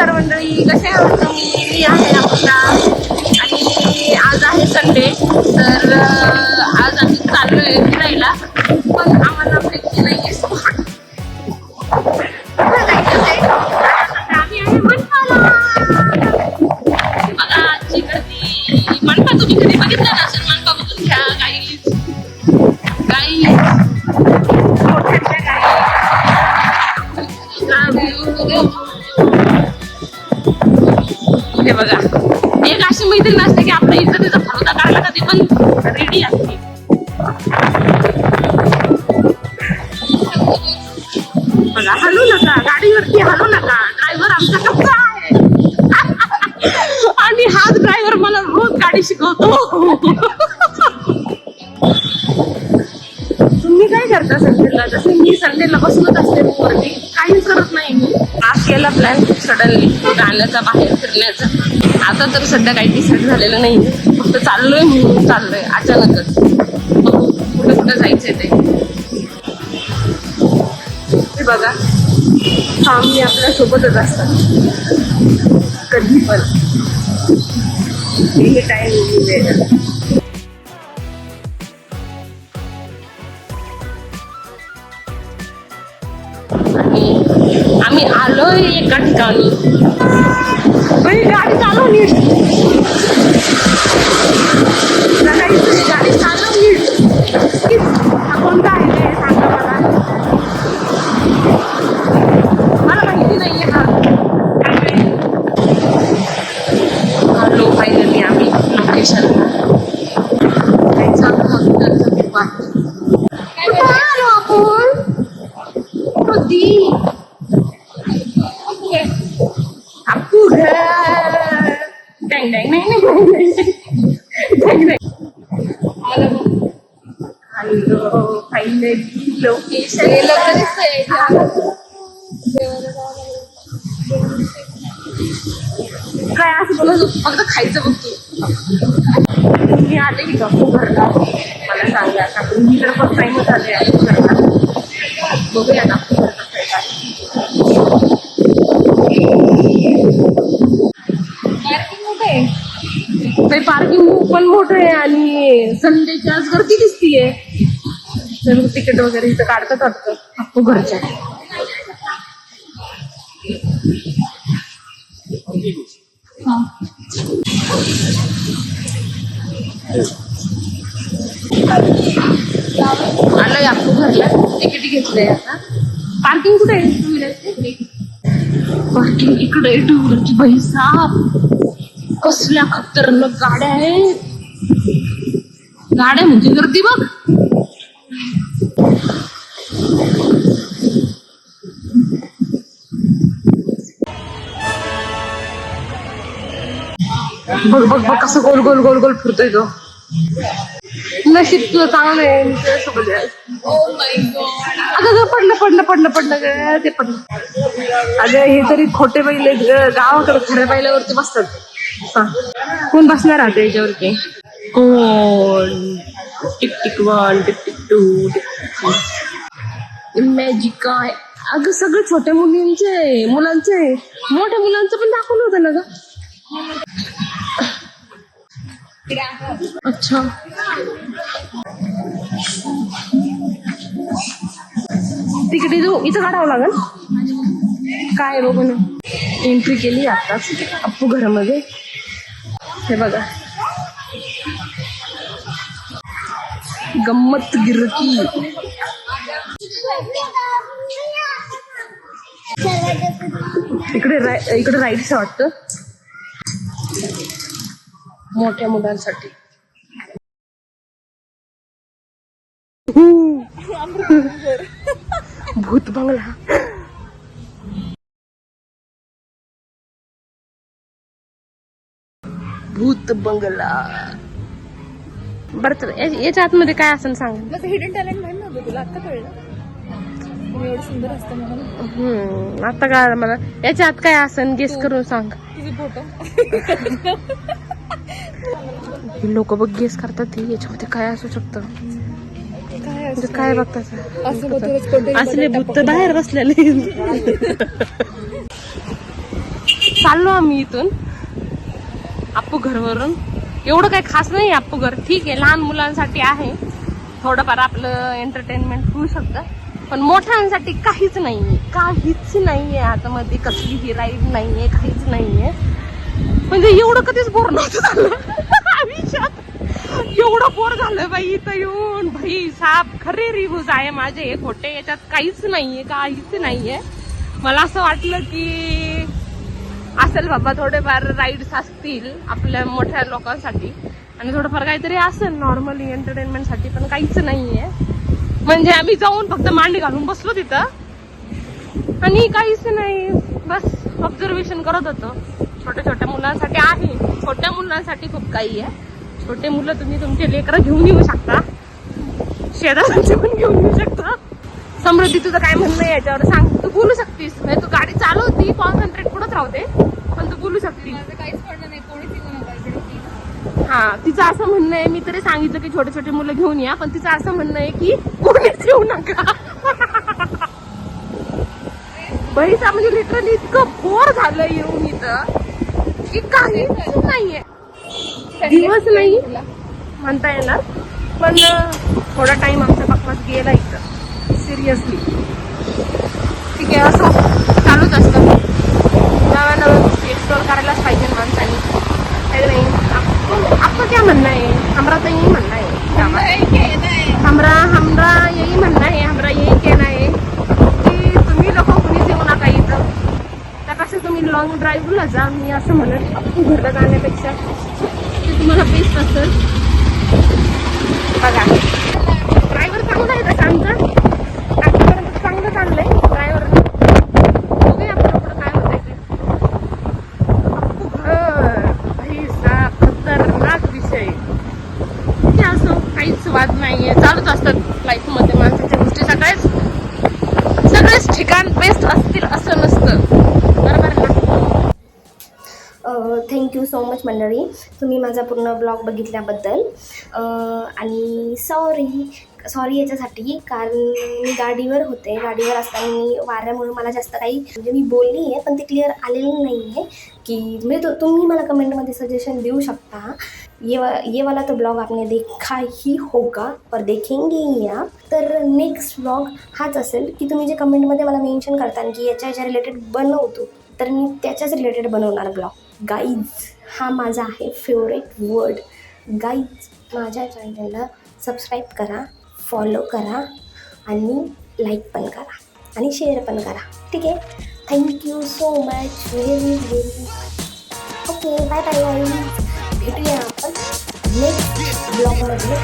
नमस्कार मंडळी, कसे आहात तुम्ही? मी आहे अमृता आणि आज आहे संडे. तर आज आम्ही चाललोय फिरायला, पण आम्हाला माहिती नाहीये स्पॉट. आम्ही आहे मनपाला. बघा आजची गर्दी. मनपा तुम्ही कधी बघितलं नसेल, मनपा बघून घ्या. गाई मोठ्या हे बघा, एक अशी मैत्रीण असते की आपल्या इज्जतीचा फायदा काढला कधी पण रेडी असते. बघा, हलू नका गाडीवरती, हलू नका. ड्रायव्हर आमचा कसा आहे आणि हाच ड्रायव्हर मला रोज गाडी शिकवतो. तुम्ही काय करता संडेला? जसे मी संडेला बसवत असते वरती, काहीच करत नाही मी. आज केला प्लॅन सडनली गाण्याचा, बाहेर फिरण्याचा. आता तर सध्या काही डिसाईड झालेलं नाही, फक्त चाललोय म्हणून चाललोय अचानकच. कुठे कुठे जायचंय ते बघा. आम्ही आपल्या सोबतच असतात कधी पण, हे टाइम वेळ. आम्ही आलोय एका ठिकाणी. गाडी चालव नीट, गाडी चालव नीट. हा कोणता आहे ते सांगा मला माहिती नाहीये. आलो फायनली आम्ही लोकेशनला. आलो आपण कधी आपू घर. डँग डँग नाही. Hello finally location. काय असं बोलत फक्त खायचं बघतो. तुम्ही आले की बापू घरला मला सांगा. का तुम्ही तर फक्त टाइमच आले आहे घरला. बघूया ना पार्किंग पण मोठं आहे आणि संडेची आज गर्दी दिसतीये. तर तिकीट वगैरे इथं काढतात वाटतं आपू घरच्या. आलोय आपू घरला. तिकीट घेतलंय आता. पार्किंग कुठे आहे टू व्हीलरची? पार्किंग इकडे आहे टू व्हीलरची. बाई साहेब, कसल्या खतरनाक गाड्या आहेत. गाड्या म्हणजे गर्दी बघ. बघ बघ बघ कसं गोल गोल गोल गोल फिरतोय तो. नशीब तुझं चांगलं आहे. अगं पडलं पडलं पडलं पडलं ते पडलं. अगं हे तरी खोटे बैल गावाकडे खऱ्या बैलावरती बसतात. कोण बसणार आहे याच्यावरती? कोण? Tick tick 1, tick tick 2, tick tick magic आहे. अगं सगळं छोट्या मुलांचे मोठ्या मुलांचं पण दाखवलं होतं ना ग. अच्छा, तिकडे इथं काढावं लागेल. काय बघू ना. एंट्री केली आताच अप्पू घरामध्ये. हे बघा, गंमत गिरकी. इकडे राईड्स वाटतं मोठ्या मुलांसाठी. भूत बंगला. भूत बंगला. बरं, तर याच्या आतमध्ये काय असेल सांग. हिडन टॅलेंट नाही ना तुला, आता कळलं. एवढं सुंदर असतं म्हणून. आता काय मला याच्या आत काय असेल गेस करून सांग. तुझे फोटो. लोक बघ गेस करतात याच्यामध्ये काय असू शकतं. काय बघतात असले भूत बाहेर बसलेले. चाललो आम्ही इथून अप्पू घरवरून. एवढं काही खास नाही अप्पू घर, ठीक आहे लहान मुलांसाठी आहे, थोडंफार आपलं एंटरटेनमेंट होऊ शकतं, पण मोठ्यांसाठी काहीच नाहीये आतमध्ये, कसलीही राईड नाहीये, काहीच नाहीये. म्हणजे एवढं कधीच बोर नव्हतं झालं आयुष्यात. एवढं बोर झालं बाई इथं येऊन. भाई साहेब खरे रिव्ह्यूज आहे माझे, हे खोटे, याच्यात काहीच नाहीये. मला असं वाटलं की असेल बाबा थोडेफार राईड्स असतील आपल्या मोठ्या लोकांसाठी आणि थोडंफार काहीतरी असेल नॉर्मली एंटरटेनमेंटसाठी, पण काहीच नाहीये. म्हणजे आम्ही जाऊन फक्त मांडी घालून बसलो तिथं आणि काहीच नाही, बस ऑब्झर्वेशन करत होतो. छोट्या मुलांसाठी आहे, छोट्या मुलांसाठी खूप काही आहे. छोटे मुलं तुम्ही तुमचे लेकरं घेऊन येऊ शकता, शेजारचे पण घेऊन येऊ शकता. समृद्धी तुझं काय म्हणणं आहे याच्यावर सांग, तू बोलू शकतीस. म्हणजे तू गाडी चालवती, कॉन्सन्ट्रेट कुठंच राहते, पण तू बोलू शकतीस. माझं काहीच पडलं नाही, कोणीच येऊ नका इकडे please. हा, तिचं असं म्हणणं आहे, मी तरी सांगितलं की छोटे मुलं घेऊन या, पण तिचं असं म्हणणं आहे की कोणीच येऊ नका. बहीचा म्हणजे लिटरली इतकं बोर झालं येऊन इथं की काहीच नाहीये. दिवस नाही म्हणता येणार, पण थोडा टाइम आमचा बकवास गेला इथं सिरियसली. ठीक आहे, असं चालूच असतं, नव्या गोष्टी एक्सप्लोर करायलाच पाहिजे माणसाने, है नाही. आपलं क्या म्हणणं आहे, हमरा तर यही म्हणणं आहे, हमरा यही म्हणणं आहे, हमरा यही कहना आहे की तुम्ही लोक कुणीच येऊ नका इथं. त्यापेक्षा तुम्ही लॉंग ड्राईव्हला जा, मी असं म्हणत अप्पू घरला जाण्यापेक्षा ते तुम्हाला बेस्ट असेल. बघा ड्रायव्हर चांगला आहे तसा आमचा, आतापर्यंत चांगलं चाललंय ड्रायव्हर. बघूया आपण पुढं काय होतंय ते. अप्पू घर भाई सा खतरनाक विषय. ते असं काहीच वाद नाहीये, चालूच असतात लाईफमध्ये माणसाच्या गोष्टी. सगळेच ठिकाण बेस्ट असतील असं नसतं, बरोबर ना. थँक्यू सो मच मंडळी, तुम्ही माझा पूर्ण ब्लॉग बघितल्याबद्दल. आणि सॉरी याच्यासाठी, कारण मी गाडीवर असताना मी वाऱ्यामुळे मला जास्त काही म्हणजे मी बोलली आहे पण ते क्लिअर आलेलं नाही आहे की म्हणजे तुम्ही मला कमेंटमध्ये सजेशन देऊ शकता. ये वाला तो ब्लॉग आपने देखा ही होगा पर देखेंगे ही आप. तर नेक्स्ट ब्लॉग हाच असेल की तुम्ही जे कमेंटमध्ये मला मेन्शन करता की याच्या रिलेटेड बनवतो, तर मी त्याच्याच रिलेटेड बनवणार ब्लॉग. गाईज हा माझा आहे फेवरेट वर्ड, गाईज. माझ्या चॅनलला सबस्क्राईब करा, फॉलो करा आणि लाईक पण करा आणि शेअर पण करा, ठीक आहे. Thank you so much, very okay, bye bye guys. भेटूया आपण नेक्स्ट ब्लॉगमध्ये.